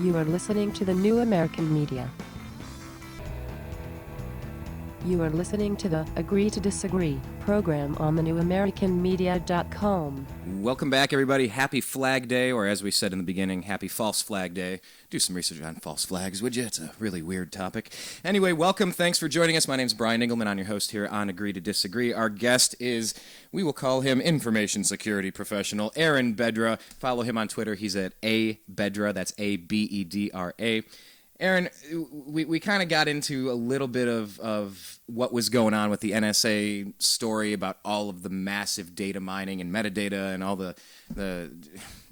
You are listening to the New American Media. You are listening to the Agree to Disagree program on thenewamericanmedia.com. Welcome back, everybody. Happy Flag Day, or as we said in the beginning, happy False Flag Day. Do some research on false flags, would you? It's a really weird topic. Anyway, welcome. Thanks for joining us. My name's Brian Engelman. I'm your host here on Agree to Disagree. Our guest is, we will call him information security professional, Aaron Bedra. Follow him on Twitter. He's at A Bedra. That's A-B-E-D-R-A. Aaron, we kind of got into a little bit of what was going on with the NSA story about all of the massive data mining and metadata and all the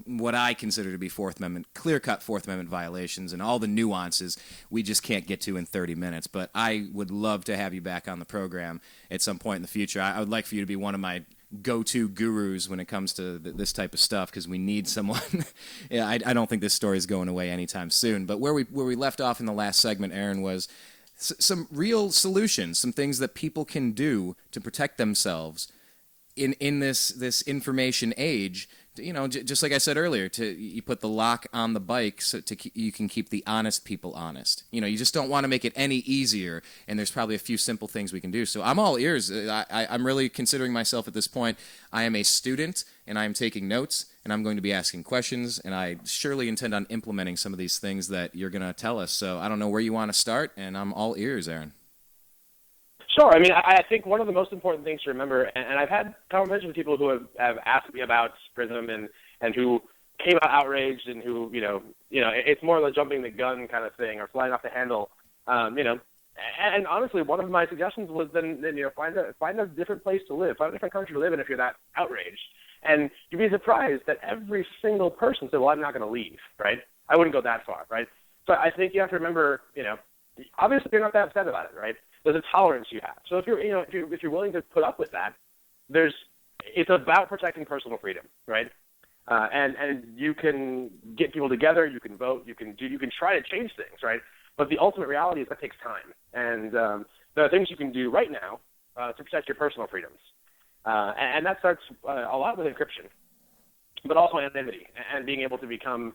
what I consider to be clear-cut Fourth Amendment violations and all the nuances we just can't get to in 30 minutes. But I would love to have you back on the program at some point in the future. I would like for you to be one of my go-to gurus when it comes to this type of stuff, because we need someone. Yeah, I don't think this story is going away anytime soon. But where we left off in the last segment, Aaron, was some real solutions, some things that people can do to protect themselves in this information age. You know, just like I said earlier, you put the lock on the bike so you can keep the honest people honest. You know, you just don't want to make it any easier, and there's probably a few simple things we can do. So I'm all ears. I'm really considering myself at this point. I am a student, and I am taking notes, and I'm going to be asking questions, and I surely intend on implementing some of these things that you're going to tell us. So I don't know where you want to start, and I'm all ears, Aaron. Sure. I mean, I think one of the most important things to remember, and I've had conversations with people who have asked me about PRISM and who came out outraged and who, you know, it's more like jumping the gun kind of thing or flying off the handle, and honestly, one of my suggestions was then find a different place to live, find a different country to live in if you're that outraged. And you'd be surprised that every single person said, well, I'm not going to leave, right? I wouldn't go that far, right? So I think you have to remember, obviously you're not that upset about it, right? There's a tolerance you have. So if you're willing to put up with that, it's about protecting personal freedom, right? And you can get people together, you can vote, you can try to change things, right? But the ultimate reality is that takes time, and there are things you can do right now to protect your personal freedoms, and that starts a lot with encryption, but also anonymity and being able to become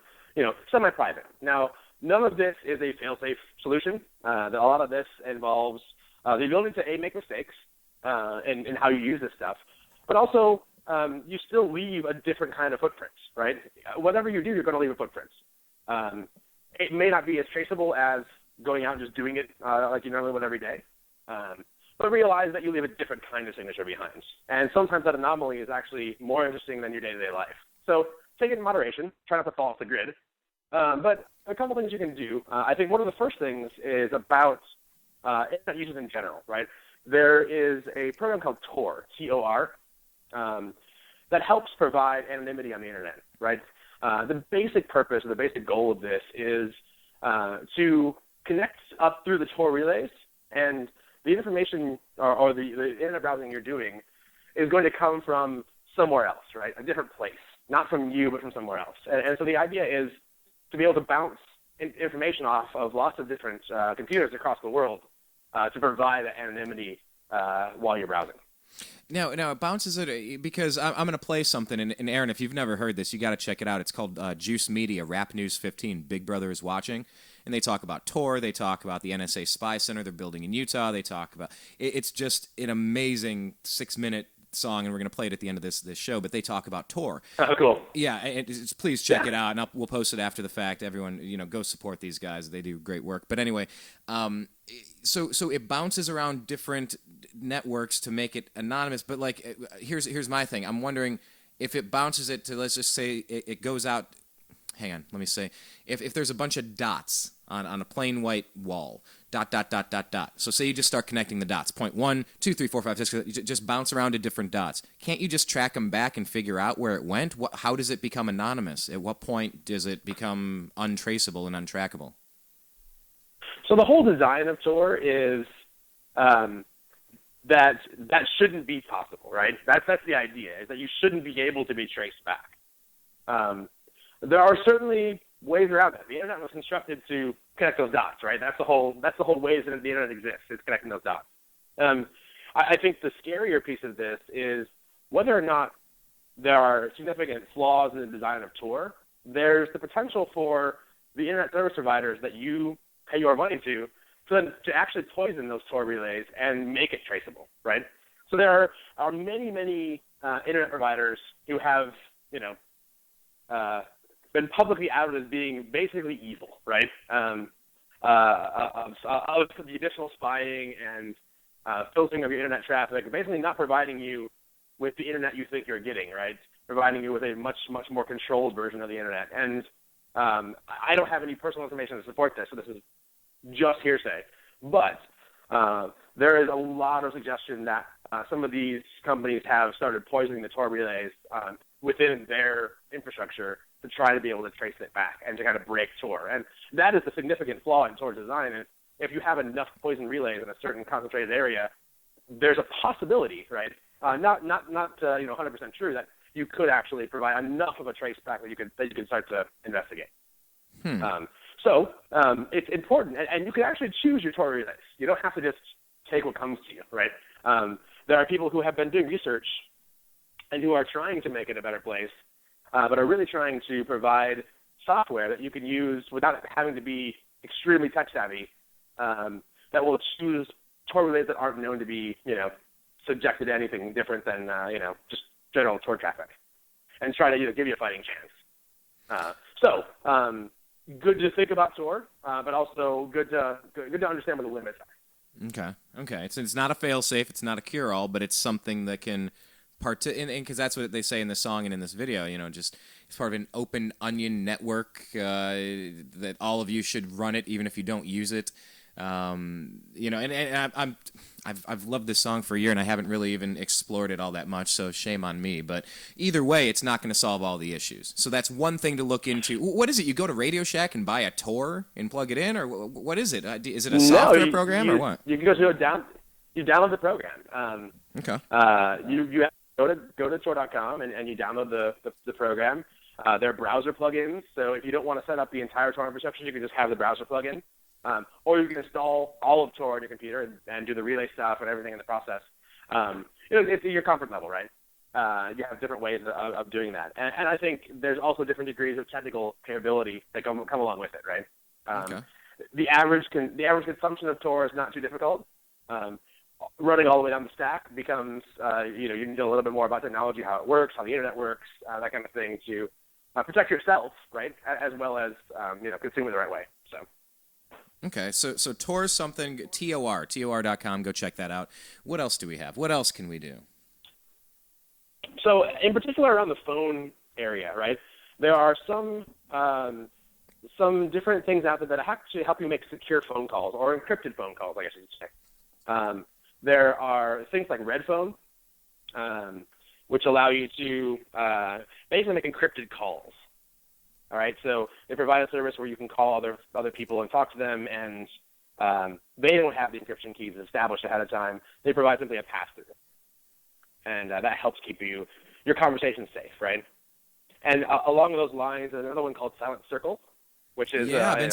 semi-private. Now, none of this is a fail-safe solution. A lot of this involves the ability to make mistakes in how you use this stuff, but also you still leave a different kind of footprint, right? Whatever you do, you're going to leave a footprint. It may not be as traceable as going out and just doing it like you normally would every day, but realize that you leave a different kind of signature behind. And sometimes that anomaly is actually more interesting than your day-to-day life. So take it in moderation. Try not to fall off the grid. But a couple things you can do. I think one of the first things is about internet users in general, right? There is a program called Tor, T-O-R, that helps provide anonymity on the internet, right? The basic purpose or the basic goal of this is to connect up through the Tor relays, and the information or the internet browsing you're doing is going to come from somewhere else, right? A different place, not from you, but from somewhere else. And so the idea is to be able to bounce information off of lots of different computers across the world to provide that anonymity while you're browsing. Now it bounces it because I'm going to play something, and Aaron, if you've never heard this, you got to check it out. It's called Juice Media, Rap News 15, Big Brother is Watching, and they talk about Tor, they talk about the NSA Spy Center they're building in Utah, they talk about, it's just an amazing 6-minute song, and we're going to play it at the end of this show, but they talk about Tor. Oh, cool. Yeah, please check it out, and we'll post it after the fact. Everyone, go support these guys. They do great work. But anyway, so it bounces around different networks to make it anonymous, but here's my thing. I'm wondering if it bounces it to, let's just say it goes out, hang on, let me say, if there's a bunch of dots on a plain white wall, dot. So say you just start connecting the dots, point 1, 2, 3, 4, 5, 6, you just bounce around to different dots. Can't you just track them back and figure out where it went? How does it become anonymous? At what point does it become untraceable and untrackable? So the whole design of Tor is that shouldn't be possible, right? That's the idea, is that you shouldn't be able to be traced back. There are certainly ways around that. The internet was constructed to connect those dots, right? That's the whole ways that the internet exists. It's connecting those dots. I think the scarier piece of this is whether or not there are significant flaws in the design of Tor. There's the potential for the internet service providers that you pay your money to to actually poison those Tor relays and make it traceable, right? So there are many internet providers who have, been publicly outed as being basically evil, right? Of the additional spying and filtering of your internet traffic, basically not providing you with the internet you think you're getting, right? Providing you with a much more controlled version of the internet. And I don't have any personal information to support this, so this is just hearsay. But there is a lot of suggestion that some of these companies have started poisoning the Tor relays within their infrastructure to try to be able to trace it back and to kind of break Tor. And that is the significant flaw in Tor's design. And if you have enough poison relays in a certain concentrated area, there's a possibility, right? Not 100% true, that you could actually provide enough of a trace back that you can start to investigate. So it's important, and you can actually choose your Tor relays. You don't have to just take what comes to you, right? There are people who have been doing research and who are trying to make it a better place, but are really trying to provide software that you can use without having to be extremely tech-savvy, that will choose Tor relays that aren't known to be, subjected to anything different than, just general Tor traffic, and try to give you a fighting chance. Good to think about Tor, but also good to understand what the limits are. Okay. It's not a fail-safe, it's not a cure-all, but it's something that can because that's what they say in the song and in this video, just it's part of an open onion network that all of you should run it, even if you don't use it. I've loved this song for a year, and I haven't really even explored it all that much, so shame on me. But either way, it's not going to solve all the issues. So that's one thing to look into. What is it? You go to Radio Shack and buy a Tor and plug it in, or what is it? Is it a software program or what? You can go to you download the program. Okay. You have to go to Tor.com and you download the program. There are browser plugins, so if you don't want to set up the entire Tor infrastructure, you can just have the browser plugin. Or you can install all of Tor on your computer and do the relay stuff and everything in the process. It's your comfort level, right? You have different ways of doing that. And I think there's also different degrees of technical capability that come along with it, right? Okay. The average consumption of Tor is not too difficult. Running all the way down the stack becomes, you need a little bit more about technology, how it works, how the internet works, that kind of thing to protect yourself, right, as well as, consume it the right way. So. Okay, so Tor is something, tor.com, go check that out. What else do we have? What else can we do? So in particular around the phone area, right, there are some different things out there that actually help you make secure phone calls, or encrypted phone calls, I guess you should say. There are things like Red Phone, which allow you to basically make encrypted calls. All right, so they provide a service where you can call other people and talk to them, and they don't have the encryption keys established ahead of time. They provide simply a pass-through, and that helps keep your conversation safe, right? And along those lines, there's another one called Silent Circle, which is I've been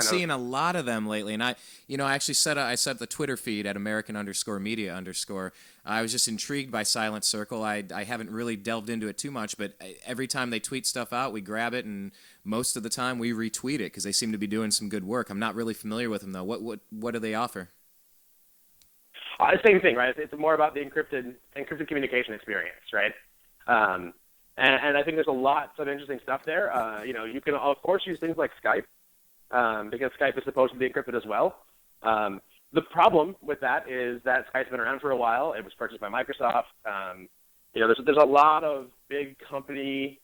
seeing a lot of them lately, and I actually set the Twitter feed at American_media_. I was just intrigued by Silent Circle. I haven't really delved into it too much, but every time they tweet stuff out, we grab it, and most of the time we retweet it because they seem to be doing some good work. I'm not really familiar with them though. What do they offer? Same thing, right? It's more about the encrypted communication experience, right? And I think there's a lot of interesting stuff there. You can, of course, use things like Skype, because Skype is supposed to be encrypted as well. The problem with that is that Skype's been around for a while. It was purchased by Microsoft. There's a lot of big company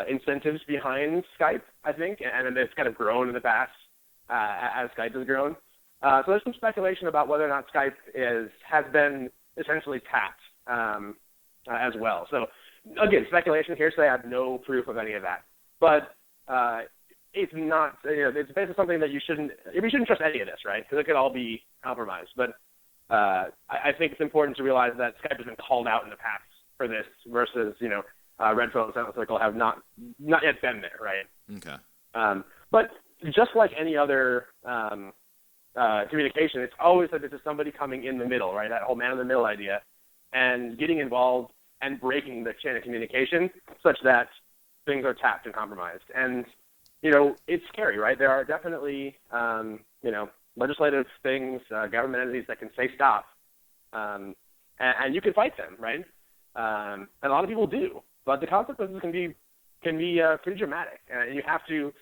incentives behind Skype, I think, and it's kind of grown in the past as Skype has grown. So there's some speculation about whether or not Skype has been essentially tapped as well. So again, speculation, hearsay. I have no proof of any of that, but it's not. It's basically something that you shouldn't trust any of this, right? Because it could all be compromised. But I think it's important to realize that Skype has been called out in the past for this, versus Red Phone and Silent Circle have not yet been there, right? Okay. But just like any other communication, it's always that there's somebody coming in the middle, right? That whole man in the middle idea, and getting involved and breaking the chain of communication such that things are tapped and compromised. And it's scary, right? There are definitely, legislative things, government entities that can say stop, and you can fight them, right? And a lot of people do, but the consequences can be pretty dramatic, and you have to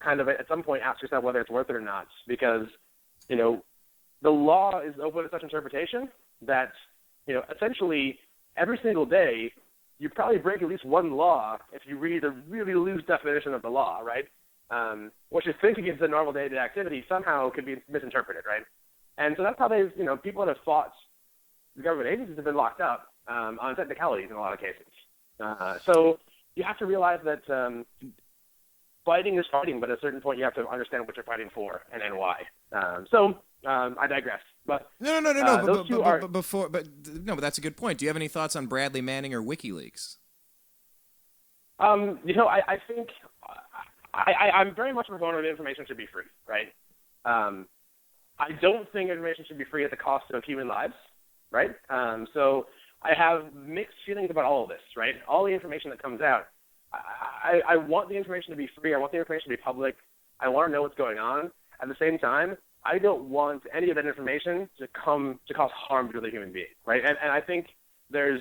kind of at some point ask yourself whether it's worth it or not, because the law is open to such interpretation that essentially every single day you probably break at least one law if you read a really loose definition of the law, right? What you think is a normal day-to-day activity somehow could be misinterpreted, right? And so that's how people that have fought the government agencies have been locked up on technicalities in a lot of cases. So you have to realize that fighting is fighting, but at a certain point you have to understand what you're fighting for and why. I digress. But no. those two are. But that's a good point. Do you have any thoughts on Bradley Manning or WikiLeaks? I think I'm very much a proponent of information should be free, right? I don't think information should be free at the cost of human lives, right? So I have mixed feelings about all of this, right? All the information that comes out, I want the information to be free. I want the information to be public. I want to know what's going on. At the same time, I don't want any of that information to cause harm to the human being, right? And I think there's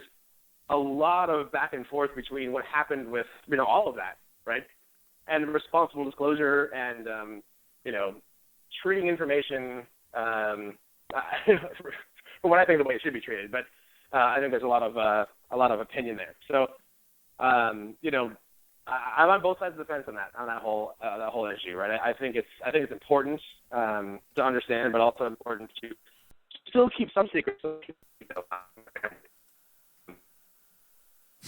a lot of back and forth between what happened with all of that, right? And responsible disclosure and treating information for what I think the way it should be treated. But I think there's a lot of opinion there. So I'm on both sides of the fence on that whole issue, right? I think it's important to understand, but also important to still keep some secrets.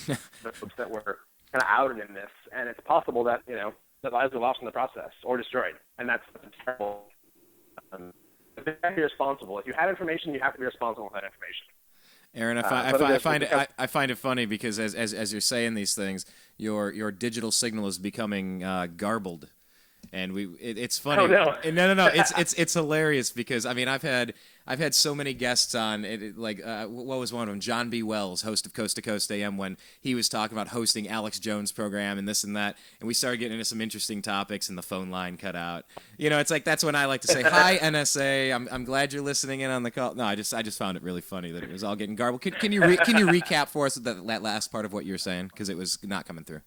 The folks that were kind of outed in this, and it's possible that that lives are lost in the process or destroyed, and that's terrible. You have to be responsible. If you have information, you have to be responsible for that information. Aaron, I find it funny because as you're saying these things, your digital signal is becoming garbled, and it's funny. Oh no! No. It's hilarious because I've had so many guests on. What was one of them? John B. Wells, host of Coast to Coast AM, when he was talking about hosting Alex Jones' program and this and that, and we started getting into some interesting topics, and the phone line cut out. It's like that's when I like to say, "Hi NSA, I'm glad you're listening in on the call." No, I just found it really funny that it was all getting garbled. Can you recap for us that last part of what you were saying, because it was not coming through?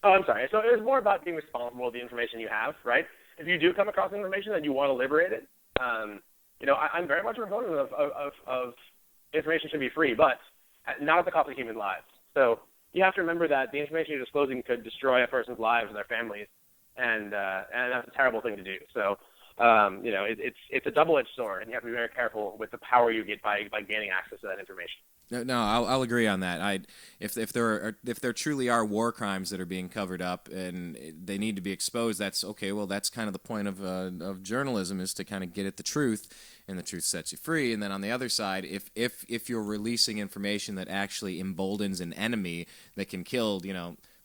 Oh, I'm sorry. So it was more about being responsible with the information you have, right? If you do come across information and you want to liberate it, I'm very much a proponent of information should be free, but not at the cost of human lives. So you have to remember that the information you're disclosing could destroy a person's lives and their families, and that's a terrible thing to do. So it's a double-edged sword, and you have to be very careful with the power you get by gaining access to that information. No, I'll agree on that. If there truly are war crimes that are being covered up and they need to be exposed, that's okay. Well, that's kind of the point of journalism, is to kind of get at the truth, and the truth sets you free. And then on the other side, if you're releasing information that actually emboldens an enemy that can kill,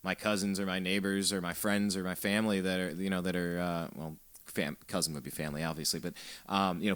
my cousins or my neighbors or my friends or my family that are cousin would be family, obviously, but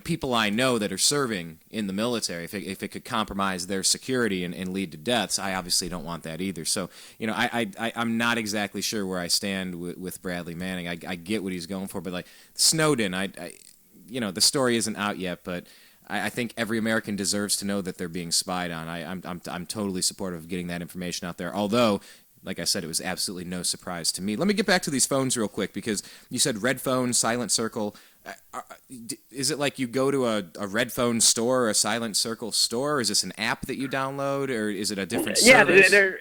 people I know that are serving in the military, if it could compromise their security and lead to deaths, I obviously don't want that either. So I'm not exactly sure where I stand with Bradley Manning. I get what he's going for, but like Snowden, the story isn't out yet, but I think every American deserves to know that they're being spied on. I'm totally supportive of getting that information out there, although, like I said, it was absolutely no surprise to me. Let me get back to these phones real quick, because you said red phone, silent circle. Is it like you go to a red phone store or a silent circle store? Or is this an app that you download, or is it a different service? Yeah,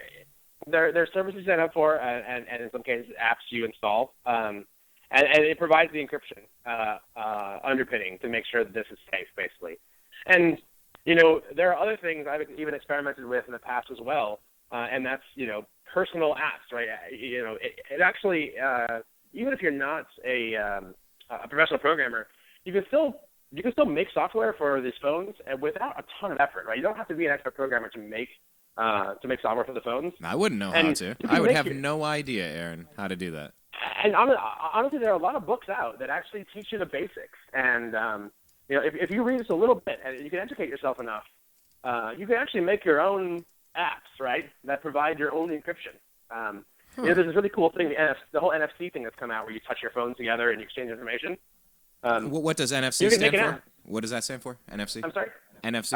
they're services set up for, and in some cases apps you install. And it provides the encryption underpinning to make sure that this is safe, basically. And, there are other things I've even experimented with in the past as well, and that's, personal apps, right? It actually, even if you're not a professional programmer, you can still make software for these phones and without a ton of effort, right? You don't have to be an expert programmer to make software for the phones. I wouldn't know how to. I would have no idea, Aaron, how to do that. And honestly, there are a lot of books out that actually teach you the basics. And if you read just a little bit and you can educate yourself enough, you can actually make your own apps, right, that provide your own encryption. There's this really cool thing, the whole NFC thing that's come out where you touch your phones together and you exchange information. What does NFC stand for? What does that stand for? NFC? I'm sorry? NFC?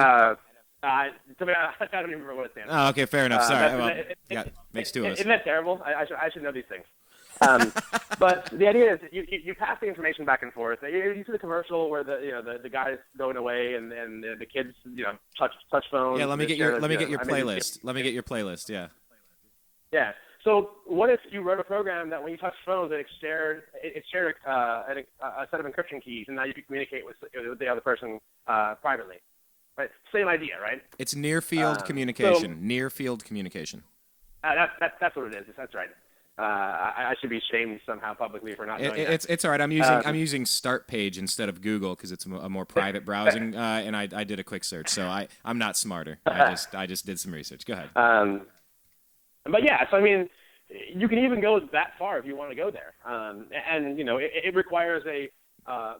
I don't even remember what it stands for. Oh, okay, fair enough. Sorry. Makes two of us. Isn't that terrible? I should know these things. But the idea is you pass the information back and forth. You see the commercial where the guy's going away and the kids touch phones. Yeah, let me get your playlist. Let me get your playlist. Yeah. Yeah. So what if you wrote a program that when you touch phones, it shared a set of encryption keys, and now you can communicate with the other person privately? Right. Same idea, right? It's near field communication. Near field communication. That's what it is. That's right. I should be shamed somehow publicly for not knowing that. It's all right. I'm using Start Page instead of Google because it's a more private browsing, and I did a quick search, so I'm not smarter. I just did some research. Go ahead. But yeah, so I mean, you can even go that far if you want to go there, and it requires a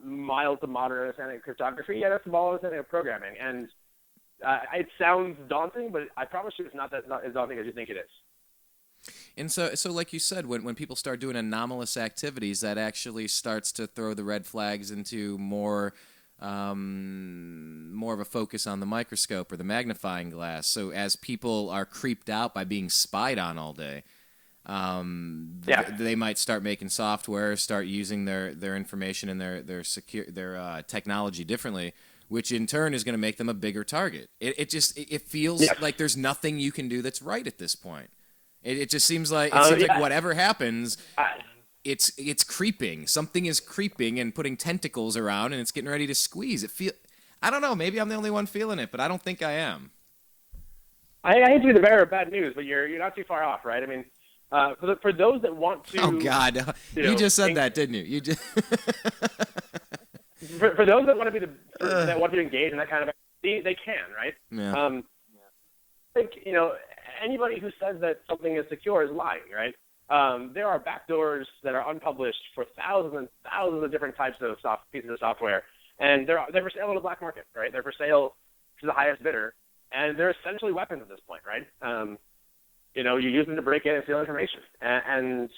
mild to moderate understanding of cryptography and a small understanding of programming, and it sounds daunting, but I promise you, it's not as daunting as you think it is. And so like you said, when people start doing anomalous activities, that actually starts to throw the red flags into more of a focus on the microscope or the magnifying glass. So as people are creeped out by being spied on all day, they might start making software, start using their information and their technology differently, which in turn is going to make them a bigger target. It feels like there's nothing you can do that's right at this point. It just seems like whatever happens, it's creeping. Something is creeping and putting tentacles around, and it's getting ready to squeeze. I don't know. Maybe I'm the only one feeling it, but I don't think I am. I hate to be the bearer of bad news, but you're not too far off, right? I mean, for those that want to. Oh God, you just said that, didn't you? You just. for those that want to that want to engage in that kind of activity, they can, right? Yeah. I think anybody who says that something is secure is lying, right? There are backdoors that are unpublished for thousands and thousands of different types of pieces of software, and they're for sale on the black market, right? They're for sale to the highest bidder, and they're essentially weapons at this point, right? You use them to break in and steal information, and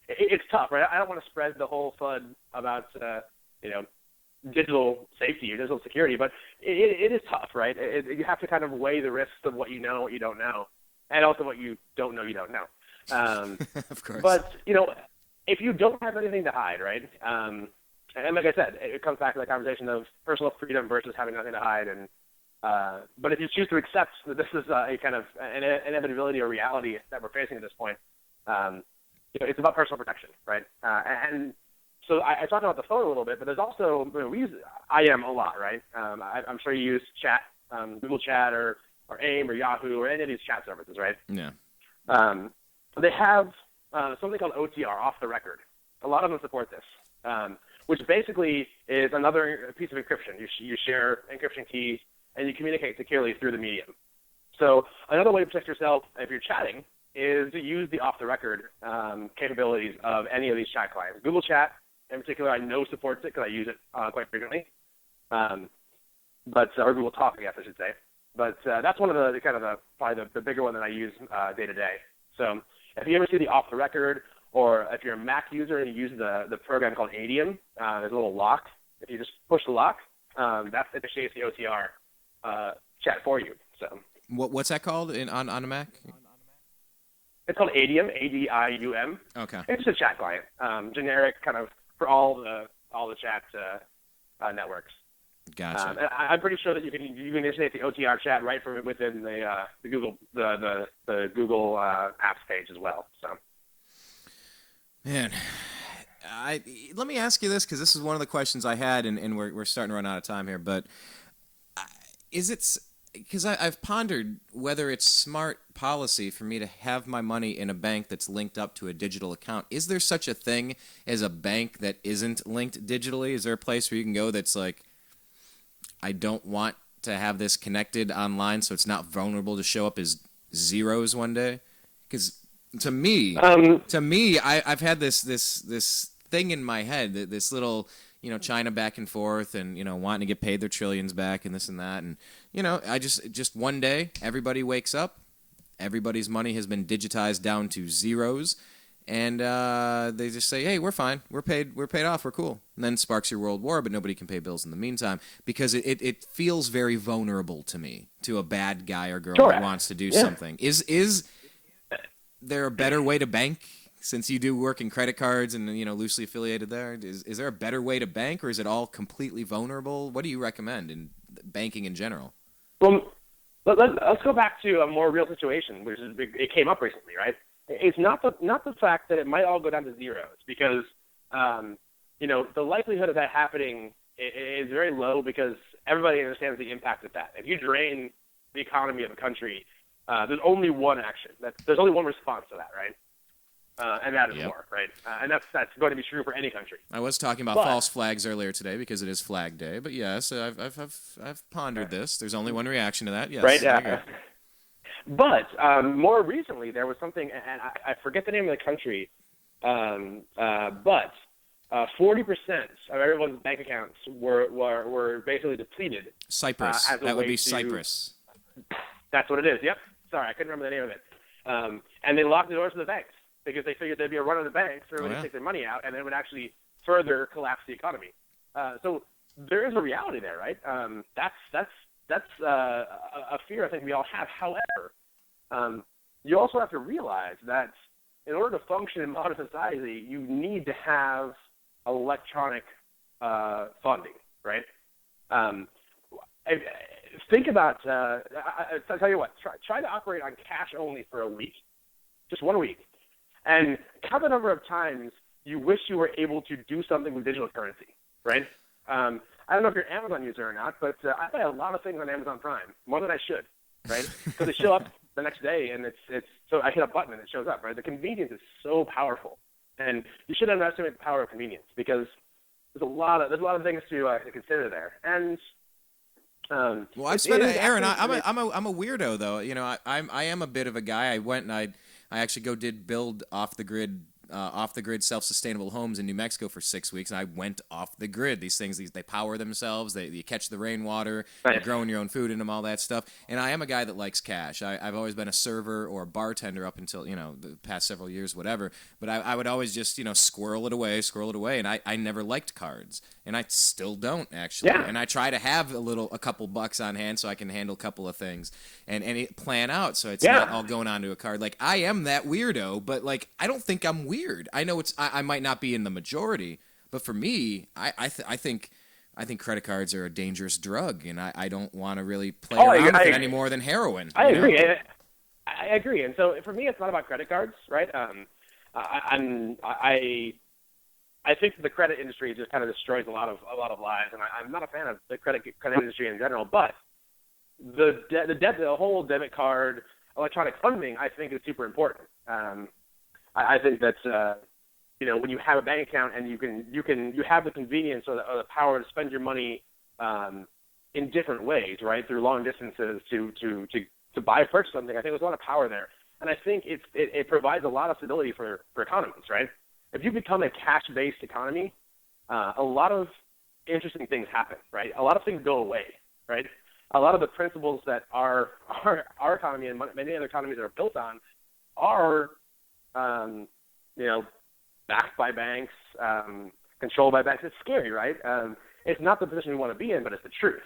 it's tough, right? I don't want to spread the whole FUD about digital safety or digital security, but it is tough, right? You have to kind of weigh the risks of what you know and what you don't know, and also what you don't know you don't know. Of course. But, if you don't have anything to hide, right, and like I said, it comes back to the conversation of personal freedom versus having nothing to hide. And but if you choose to accept that this is a kind of an inevitability or reality that we're facing at this point, it's about personal protection, right? And so I talked about the phone a little bit, but there's also, we use IM a lot, right? I'm sure you use chat, Google Chat or AIM or Yahoo or any of these chat services, right? Yeah. They have something called OTR, off the record. A lot of them support this, which basically is another piece of encryption. You share encryption keys and you communicate securely through the medium. So another way to protect yourself if you're chatting is to use the off-the-record capabilities of any of these chat clients. Google Chat, in particular, I know supports it because I use it quite frequently. Or Google Talk, I guess I should say. But that's one of the probably the bigger one that I use day to day. So if you ever see the off-the-record, or if you're a Mac user and you use the program called Adium, there's a little lock. If you just push the lock, that initiates the OTR chat for you. So what's that called on a Mac? It's called Adium, ADIUM. Okay. It's just a chat client, generic kind of for all the chat networks. Gotcha. And I'm pretty sure that you can initiate the OTR chat right from within the Google Google Apps page as well. So, man, let me ask you this, because this is one of the questions I had, and we're starting to run out of time here. But is it? Because I've pondered whether it's smart policy for me to have my money in a bank that's linked up to a digital account. Is there such a thing as a bank that isn't linked digitally? Is there a place where you can go that's like, I don't want to have this connected online so it's not vulnerable to show up as zeros one day? Because to me, I've had this thing in my head, this little, China back and forth and, wanting to get paid their trillions back and this and that. And, I just one day everybody wakes up everybody's money has been digitized down to zeros, and they just say, hey, we're fine, we're paid off, we're cool. And then sparks your world war, but nobody can pay bills in the meantime, because it feels very vulnerable to me, to a bad guy or girl that wants to do something. Is there a better way to bank? Since you do work in credit cards and, loosely affiliated there, is there a better way to bank, or is it all completely vulnerable? What do you recommend in banking in general? Well, let's go back to a more real situation, which is it came up recently, right? It's not the fact that it might all go down to zeros, because the likelihood of that happening is very low, because everybody understands the impact of that. If you drain the economy of a country, there's only one action. There's only one response to that, right? And that is war, right? And that's going to be true for any country. I was talking about false flags earlier today because it is Flag Day, but yes, I've pondered this. There's only one reaction to that. Yes, right. Yeah. But more recently, there was something, and I forget the name of the country, but 40% of everyone's bank accounts were basically depleted. Cyprus. That would be Cyprus. That's what it is. Yep. Sorry, I couldn't remember the name of it. And they locked the doors to the banks, because they figured there'd be a run on the banks, so everybody would take their money out, and then it would actually further collapse the economy. So there is a reality there, right? That's a fear I think we all have. However, you also have to realize that in order to function in modern society, you need to have electronic funding, right? Think about, I'll tell you what, try to operate on cash only for a week, just 1 week. And count the number of times you wish you were able to do something with digital currency, right? I don't know if you're an Amazon user or not, but I buy a lot of things on Amazon Prime, more than I should, right? Because they show up the next day, and it's so I hit a button and it shows up, right? The convenience is so powerful, and you shouldn't underestimate the power of convenience, because there's a lot of things to consider there. And well, I've spent Aaron. I'm a weirdo though. I am a bit of a guy. I went and I actually did build off the grid self-sustainable homes in New Mexico for 6 weeks, and I went off the grid. These things, they power themselves. You catch the rainwater. You're growing your own food in them, all that stuff. And I am a guy that likes cash. I've always been a server or a bartender up until the past several years, whatever. But I would always just squirrel it away, and I never liked cards, and I still don't actually. Yeah. And I try to have a couple bucks on hand so I can handle a couple of things and plan out so it's not all going onto a card. Like, I am that weirdo, but I don't think I'm weird. I know I might not be in the majority, but for me, I think credit cards are a dangerous drug, and I don't want to really play around with it any more than heroin. I agree. I agree. And so for me, it's not about credit cards, right? I think the credit industry just kind of destroys a lot of lives, and I'm not a fan of the credit industry in general. But the whole debit card, electronic funding, I think is super important. I think that's when you have a bank account and you have the convenience or the power to spend your money in different ways, right, through long distances to buy or purchase something. I think there's a lot of power there, and I think it provides a lot of stability for economies, right? If you become a cash-based economy, a lot of interesting things happen, right? A lot of things go away, right? A lot of the principles that our economy and many other economies are built on are, backed by banks, controlled by banks. It's scary, right? It's not the position we want to be in, but it's the truth.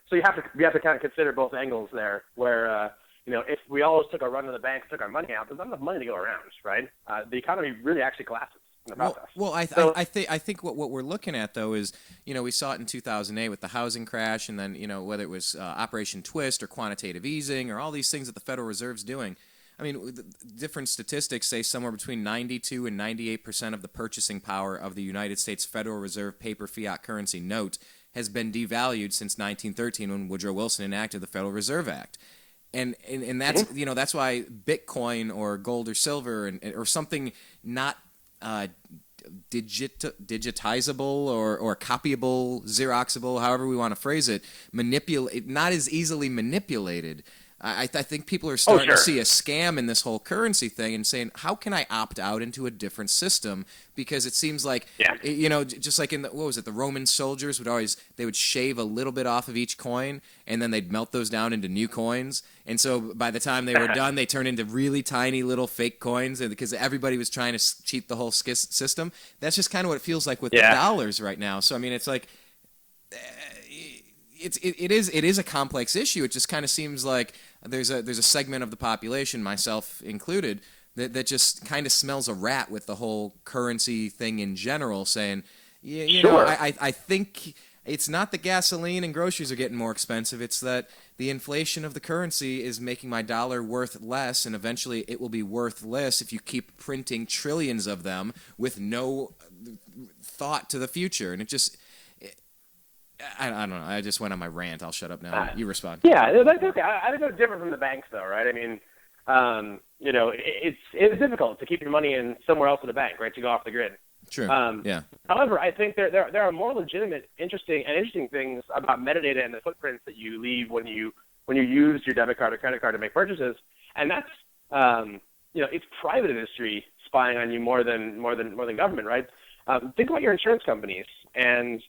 So we have to kind of consider both angles there, where if we always took a run to the bank, took our money out, there's not enough money to go around, right? The economy really actually collapses in the process. Well, I think what we're looking at though is, we saw it in 2008 with the housing crash, and then whether it was Operation Twist or quantitative easing or all these things that the Federal Reserve's doing. I mean, different statistics say somewhere between 92 and 98% of the purchasing power of the United States Federal Reserve paper fiat currency note has been devalued since 1913 when Woodrow Wilson enacted the Federal Reserve Act. And that's that's why Bitcoin or gold or silver or something not digitizable or copyable, Xeroxable, however we want to phrase it, not as easily manipulated. I think people are starting sure. to see a scam in this whole currency thing and saying, how can I opt out into a different system? Because it seems like, just like in the Roman soldiers they would shave a little bit off of each coin, and then they'd melt those down into new coins. And so by the time they were done, they turned into really tiny little fake coins, and because everybody was trying to cheat the whole system. That's just kind of what it feels like with the dollars right now. So, I mean, it's like, it is a complex issue. It just kind of seems like there's a segment of the population, myself included, that just kind of smells a rat with the whole currency thing in general, saying, you know, I think it's not that gasoline and groceries are getting more expensive. It's that the inflation of the currency is making my dollar worth less, and eventually it will be worthless if you keep printing trillions of them with no thought to the future. And it just... I don't know. I just went on my rant. I'll shut up now. You respond. Yeah, that's okay. I think it's different from the banks, though, right? I mean, it's difficult to keep your money in somewhere else in the bank, right? To go off the grid. True. Yeah. However, I think there are more legitimate, interesting things about metadata and the footprints that you leave when you use your debit card or credit card to make purchases, and that's it's private industry spying on you more than government, right? Think about your insurance companies and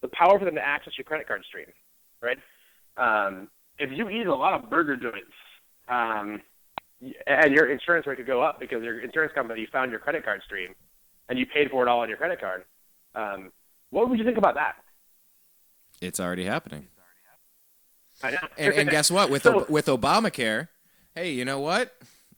the power for them to access your credit card stream, right? If you eat a lot of burger joints, and your insurance rate could go up because your insurance company found your credit card stream, and you paid for it all on your credit card, what would you think about that? It's already happening. I know. And guess what? With Obamacare, hey, you know what?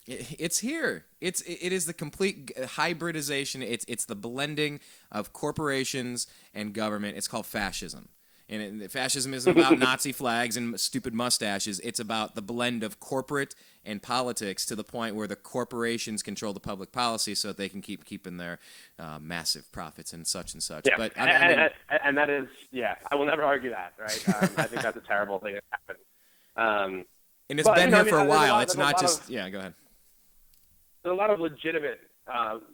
It's here. It is the complete hybridization. It's the blending of corporations and government. It's called fascism. And fascism isn't about Nazi flags and stupid mustaches. It's about the blend of corporate and politics to the point where the corporations control the public policy so that they can keep keeping their massive profits and such and such. Yeah, but and that is, I will never argue that, right? I think that's a terrible thing that happened. And it's been here for a while. It's not just, go ahead. There's a lot of legitimate,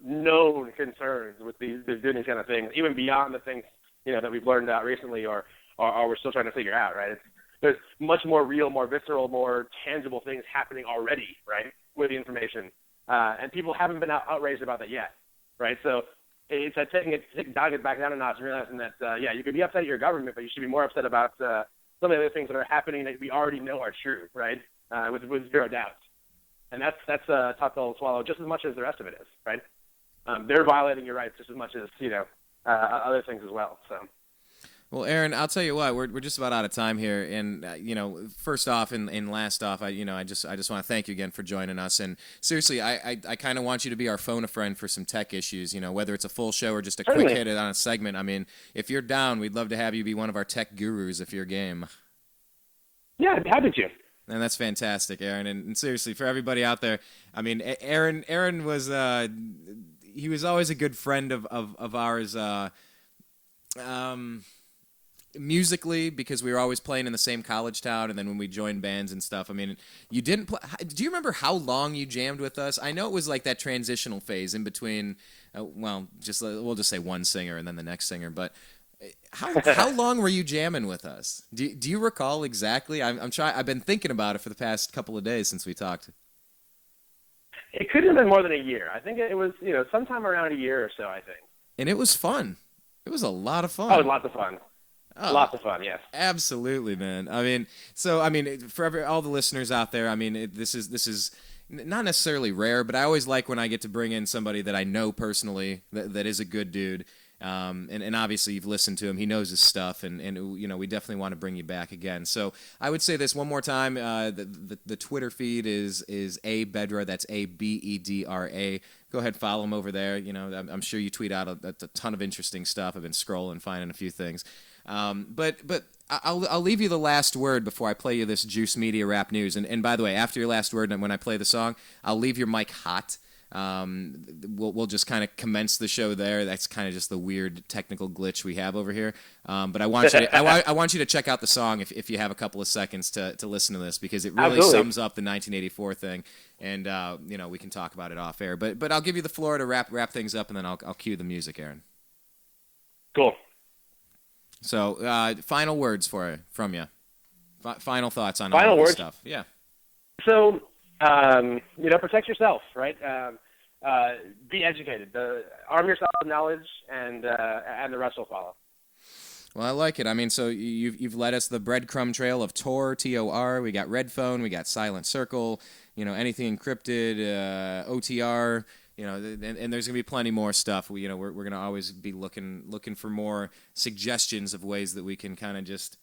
known concerns with doing these kind of things, even beyond the things that we've learned out recently, or we're still trying to figure out. Right? There's much more real, more visceral, more tangible things happening already, right, with the information, and people haven't been outraged about that yet, right? So it's taking it back down a notch and realizing that you could be upset at your government, but you should be more upset about some of the other things that are happening that we already know are true, right? With zero doubt. And that's a tough pill to swallow, just as much as the rest of it is, right? They're violating your rights just as much as other things as well. So, well, Aaron, I'll tell you what, we're just about out of time here, and first off and last off, I just want to thank you again for joining us. And seriously, I kind of want you to be our phone a friend for some tech issues. Whether it's a full show or just a quick hit on a segment. I mean, if you're down, we'd love to have you be one of our tech gurus if you're game. Yeah, I'd be happy to. And that's fantastic, Aaron. And seriously, for everybody out there, I mean, Aaron was he was always a good friend of ours musically, because we were always playing in the same college town, and then when we joined bands and stuff. I mean, you didn't play. Do you remember how long you jammed with us? I know it was like that transitional phase in between. We'll just say one singer and then the next singer, but. How long were you jamming with us? Do you recall exactly? I've been thinking about it for the past couple of days since we talked. It couldn't have been more than a year. I think it was sometime around a year or so, I think. And it was fun. It was a lot of fun. Oh, it was lots of fun. Lots of fun, yes. Absolutely, man. For all the listeners out there, this is not necessarily rare, but I always like when I get to bring in somebody that I know personally that is a good dude. And obviously you've listened to him. He knows his stuff, and we definitely want to bring you back again. So I would say this one more time. The Twitter feed is A Bedra. That's ABEDRA. Go ahead, follow him over there. I'm sure you tweet out a ton of interesting stuff. I've been scrolling, finding a few things. But I'll leave you the last word before I play you this Juice Media Rap News. And by the way, after your last word, and when I play the song, I'll leave your mic hot. We'll just kind of commence the show there. That's kind of just the weird technical glitch we have over here. But I want you to, I want you to check out the song if you have a couple of seconds to listen to this, because it really sums up the 1984 thing. And we can talk about it off air. But I'll give you the floor to wrap things up, and then I'll cue the music, Aaron. Cool. So final words from you. Final thoughts on all this stuff. Yeah. So, protect yourself, right? Be educated. Arm yourself with knowledge, and the rest will follow. Well, I like it. I mean, so you've led us the breadcrumb trail of Tor, T-O-R. We got Red Phone. We got Silent Circle. Anything encrypted, OTR. And there's gonna be plenty more stuff. We're gonna always be looking for more suggestions of ways that we can kind of just,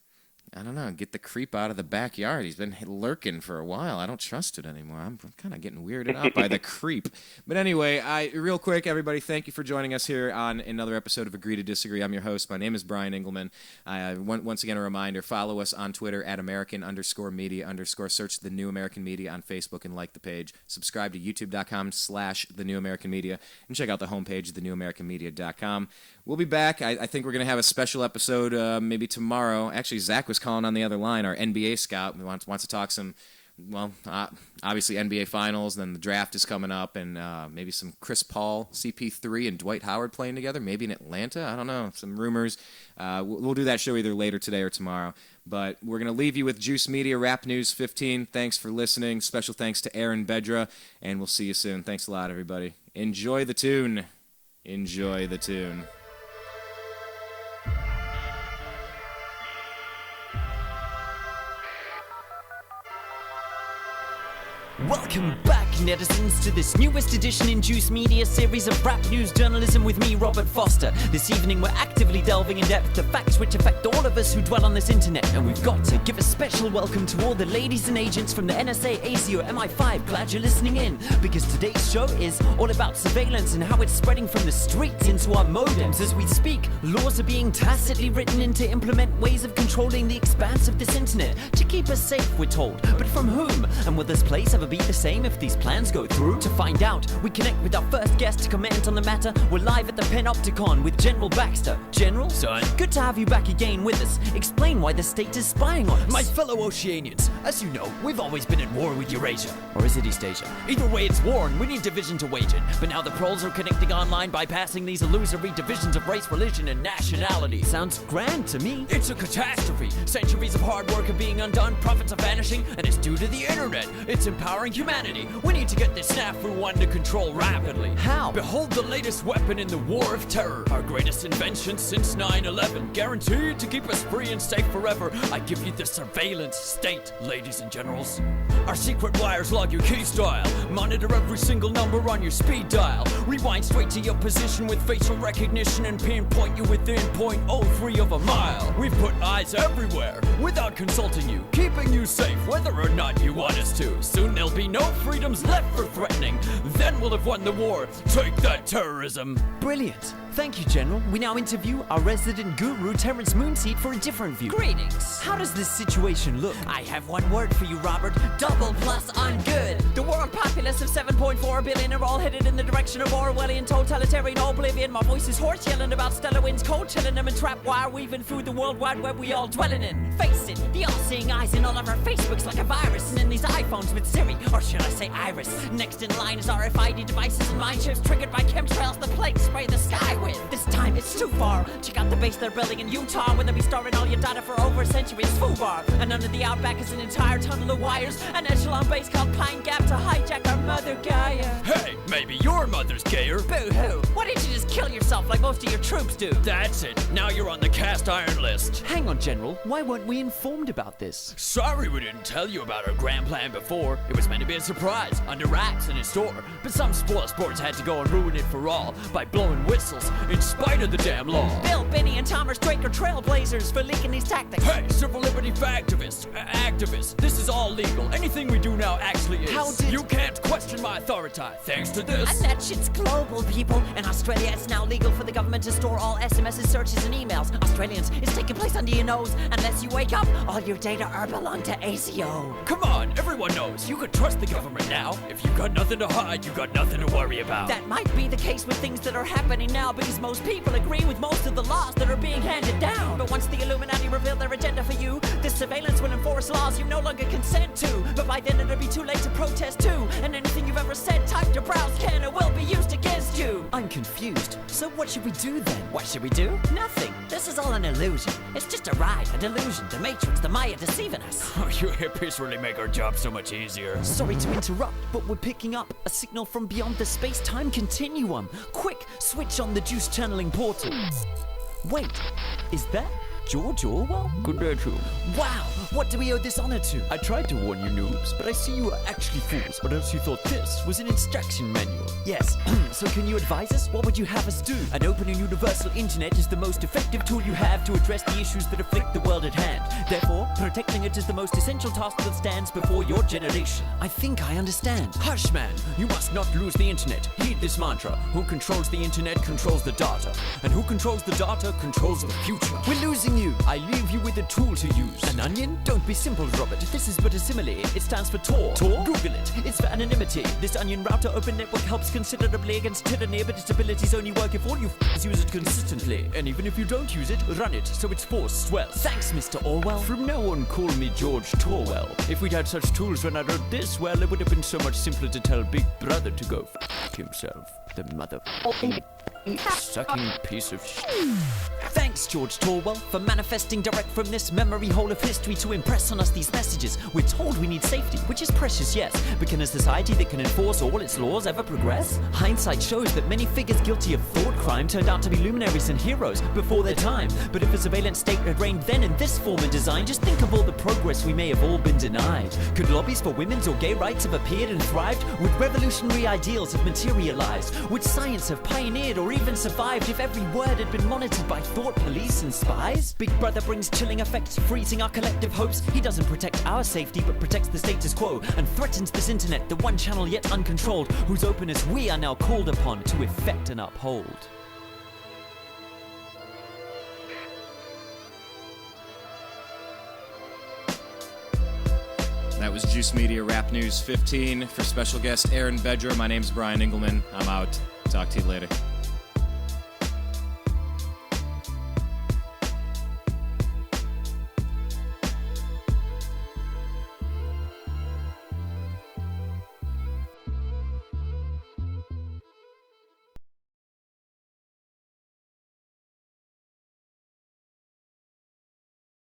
I don't know, get the creep out of the backyard. He's been lurking for a while. I don't trust it anymore. I'm kind of getting weirded out by the creep. But anyway, real quick, everybody, thank you for joining us here on another episode of Agree to Disagree. I'm your host. My name is Brian Engelman. Once again, a reminder, follow us on Twitter at American_media_. Search The New American Media on Facebook and like the page. Subscribe to youtube.com/The New American Media. And check out the homepage, thenewamericanmedia.com. We'll be back. I think we're going to have a special episode maybe tomorrow. Actually, Zach was calling on the other line, our NBA scout. He wants to talk some, obviously NBA Finals, then the draft is coming up, and maybe some Chris Paul, CP3, and Dwight Howard playing together, maybe in Atlanta. I don't know, some rumors. We'll do that show either later today or tomorrow. But we're going to leave you with Juice Media Rap News 15. Thanks for listening. Special thanks to Aaron Bedra, and we'll see you soon. Thanks a lot, everybody. Enjoy the tune. Enjoy the tune. Welcome back, netizens, to this newest edition in Juice Media series of rap news journalism with me, Robert Foster. This evening we're actively delving in depth to facts which affect all of us who dwell on this internet, and we've got to give a special welcome to all the ladies and agents from the NSA, ACO, MI5. Glad you're listening in, because today's show is all about surveillance and how it's spreading from the streets into our modems. As we speak, laws are being tacitly written in to implement ways of controlling the expanse of this internet, to keep us safe, we're told. But from whom? And will this place ever be the same if these plans go through? To find out, we connect with our first guest to comment on the matter. We're live at the Panopticon with General Baxter. General? Son? Good to have you back again with us. Explain why the state is spying on us. My fellow Oceanians, as you know, we've always been at war with Eurasia. Or is it East Asia? Either way, it's war and we need division to wage it. But now the proles are connecting online, bypassing these illusory divisions of race, religion, and nationality. Sounds grand to me. It's a catastrophe. Centuries of hard work are being undone, profits are vanishing, and it's due to the internet. It's empowering humanity. We need to get this snafu under control rapidly. How? Behold the latest weapon in the war of terror. Our greatest invention since 9/11. Guaranteed to keep us free and safe forever. I give you the surveillance state, ladies and generals. Our secret wires log your key style. Monitor every single number on your speed dial. Rewind straight to your position with facial recognition and pinpoint you within 0.03 of a mile. We've put eyes everywhere without consulting you, keeping you safe whether or not you want us to. Soon there'll be no freedoms left for threatening. Then we'll have won the war. Take that, terrorism. Brilliant. Thank you, General. We now interview our resident guru, Terrence Moonseed, for a different view. Greetings. How does this situation look? I have one word for you, Robert. Double plus on good. The world populace of 7.4 billion are all headed in the direction of Orwellian totalitarian oblivion. My voice is hoarse, yelling about stellar winds, cold chilling them and trap wire weaving through the world wide web we all dwelling in. Face it, the all-seeing eyes in all of our Facebooks like a virus, and in these iPhones with Siri, or should I say Iris. Next in line is RFID devices and mind chips triggered by chemtrails the plague spray the sky with. This time it's too far. Check out the base they're building in Utah, where they'll be storing all your data for over a century. It's FUBAR. And under the outback is an entire tunnel of wires, an echelon base called Pine Gap to hijack our mother Gaia. Hey, maybe your mother's gayer. Boo-hoo. Why didn't you just kill yourself like most of your troops do? That's it. Now you're on the cast iron list. Hang on, General. Why weren't we informed about this? Sorry we didn't tell you about our grand plan before. It was meant to be a surprise, under wraps in a store. But some spoil sports had to go and ruin it for all by blowing whistles in spite of the damn law. Bill, Benny, and Thomas Drake are trailblazers for leaking these tactics. Hey, civil liberty activists, this is all legal. Anything we do now actually is. How did... You can't question my authority thanks to this. And that shit's global, people. In Australia, it's now legal for the government to store all SMSs, searches, and emails. Australians, it's taking place under your nose. Unless you wake up, all your data are belong to ACO. Come on, everyone knows you can trust the government now. If you've got nothing to hide, you've got nothing to worry about. That might be the case with things that are happening now, because most people agree with most of the laws that are being handed down. But once the Illuminati reveal their agenda for you, this surveillance will enforce laws you no longer consent to. But by then it'll be too late to protest too, and anything you've ever said, typed, or browsed can or will be used against you. I'm confused. So what should we do then? What should we do? Nothing. This is all an illusion. It's just a ride, a delusion, the Matrix, the Maya deceiving us. You hippies really make our job so much easier. Sorry to interrupt, but we're picking up a signal from beyond the space-time continuum. Quick, switch on the juice channeling portal. Wait, is that George Orwell? Good day, too. Wow, what do we owe this honor to? I tried to warn you noobs, but I see you are actually fools, or else you thought this was an instruction manual. Yes, so can you advise us? What would you have us do? An open and universal internet is the most effective tool you have to address the issues that afflict the world at hand. Therefore, protecting it is the most essential task that stands before your generation. I think I understand. Hush, man! You must not lose the internet. Heed this mantra. Who controls the internet controls the data. And who controls the data controls the future. We're losing you. I leave you with a tool to use. An onion? Don't be simple, Robert. This is but a simile. It stands for Tor. Tor? Google it. It's for anonymity. This onion router open network helps considerably against tyranny, but its abilities only work if all you use it consistently. And even if you don't use it, run it so its force swells. Thanks, Mr. Orwell. From now on, call me George Torwell. If we'd had such tools when I wrote this, well, it would have been so much simpler to tell Big Brother to go f*** himself. The mother sucking piece of shit. Thanks, George Torwell, for manifesting direct from this memory hole of history to impress on us these messages. We're told we need safety, which is precious, yes, but can a society that can enforce all its laws ever progress? Hindsight shows that many figures guilty of thought crime turned out to be luminaries and heroes before their time. But if a surveillance state had reigned then in this form and design, just think of all the progress we may have all been denied. Could lobbies for women's or gay rights have appeared and thrived? Would revolutionary ideals have materialized? Would science have pioneered or even survived if every word had been monitored by thought police and spies? Big Brother brings chilling effects, freezing our collective hopes. He doesn't protect our safety, but protects the status quo and threatens this internet, the one channel yet uncontrolled, whose openness we are now called upon to effect and uphold. That was Juice Media Rap News 15. For special guest Aaron Bedra, my name's Brian Engelman. I'm out. Talk to you later.